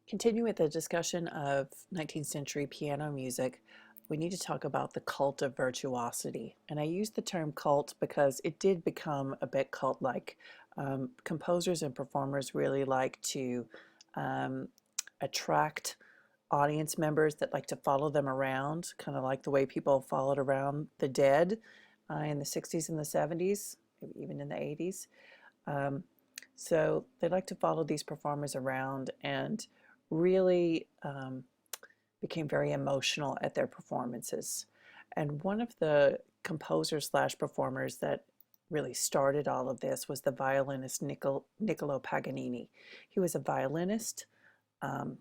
Continue with the discussion of 19th century piano music. We need to talk about the cult of virtuosity. And I use the term cult because it did become a bit cult like. Composers and performers really like to um, attract audience members that like to follow them around, kind of like the way people followed around the dead in the 60s and the 70s, maybe even in the 80s. Um, so they like to follow these performers around and really became very emotional at their performances. And one of the composers slash performers that really started all of this was the violinist Niccolo Paganini. He was a violinist.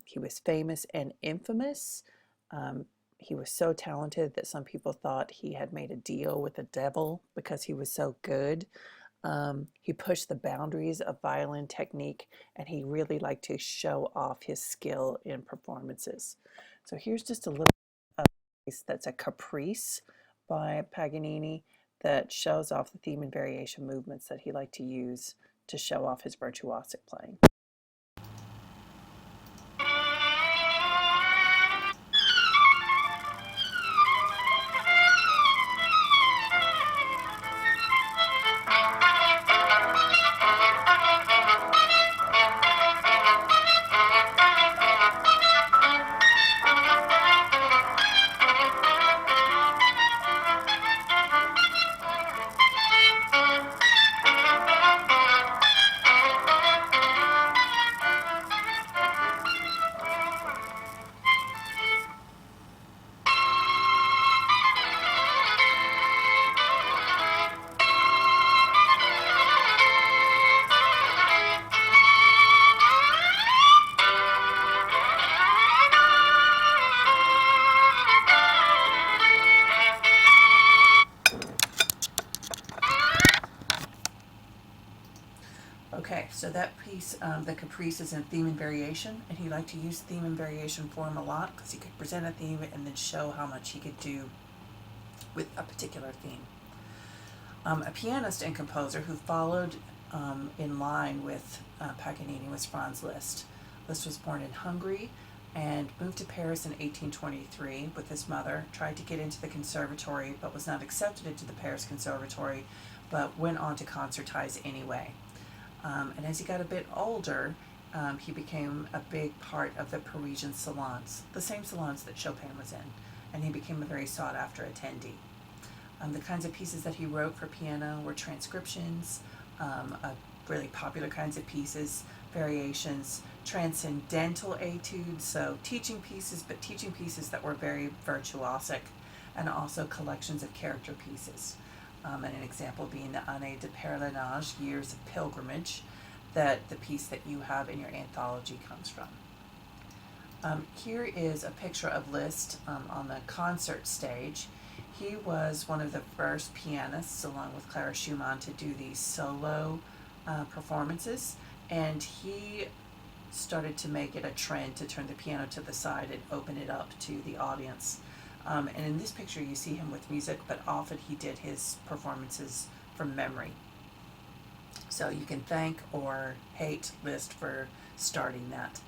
He was famous and infamous. Um, he was so talented that some people thought he had made a deal with the devil because he was so good. He pushed the boundaries of violin technique, and he really liked to show off his skill in performances. So here's just a little piece that's a caprice by Paganini that shows off the theme and variation movements that he liked to use to show off his virtuosic playing. Okay, so that piece, the Caprice, is in theme and variation, and he liked to use theme and variation form a lot because he could present a theme and then show how much he could do with a particular theme. A pianist and composer who followed in line with Paganini was Franz Liszt. Liszt was born in Hungary and moved to Paris in 1823 with his mother, tried to get into the conservatory but was not accepted into the Paris Conservatory, but went on to concertize anyway. And as he got a bit older, he became a big part of the Parisian salons, the same salons that Chopin was in, and he became a very sought after attendee. The kinds of pieces that he wrote for piano were transcriptions, really popular kinds of pieces, variations, transcendental etudes, so teaching pieces, but teaching pieces that were very virtuosic, and also collections of character pieces. And an example being the Années de Pèlerinage, Years of Pilgrimage, that the piece that you have in your anthology comes from. Here is a picture of Liszt on the concert stage. He was one of the first pianists, along with Clara Schumann, to do these solo performances, and he started to make it a trend to turn the piano to the side and open it up to the audience. And in this picture you see him with music, but often he did his performances from memory. So you can thank or hate Liszt for starting that.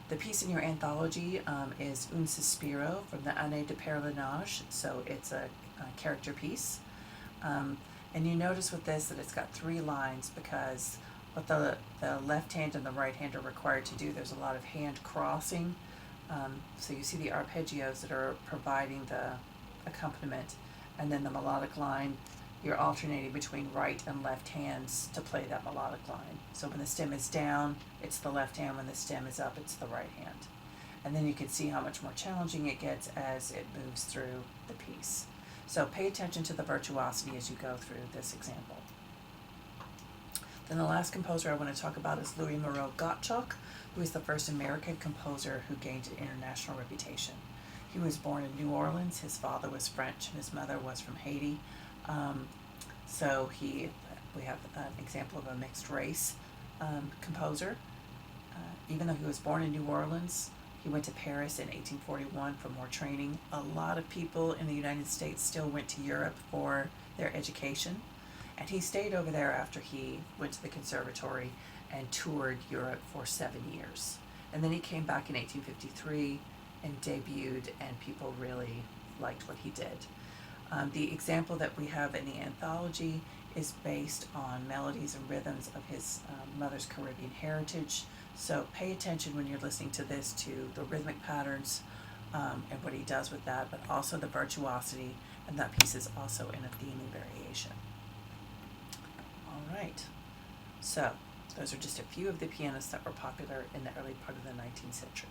The piece in your anthology is Un Sospiro from the Années de Pèlerinage, so it's a character piece. And you notice with this that it's got three lines because what the left hand and the right hand are required to do, there's a lot of hand crossing. So you see the arpeggios that are providing the accompaniment, and then the melodic line, you're alternating between right and left hands to play that melodic line. So when the stem is down, it's the left hand. When the stem is up, it's the right hand. And then you can see how much more challenging it gets as it moves through the piece. So pay attention to the virtuosity as you go through this example. Then the last composer I want to talk about is Louis Moreau Gottschalk, who is the first American composer who gained an international reputation. He was born in New Orleans. His father was French and his mother was from Haiti. So we have an example of a mixed race composer. Even though he was born in New Orleans, he went to Paris in 1841 for more training. A lot of people in the United States still went to Europe for their education, and he stayed over there after he went to the conservatory and toured Europe for 7 years. And then he came back in 1853 and debuted, and people really liked what he did. The example that we have in the anthology is based on melodies and rhythms of his mother's Caribbean heritage. So pay attention when you're listening to this to the rhythmic patterns and what he does with that, but also the virtuosity, and that piece is also in a theme and variation. All right, so those are just a few of the pianists that were popular in the early part of the 19th century.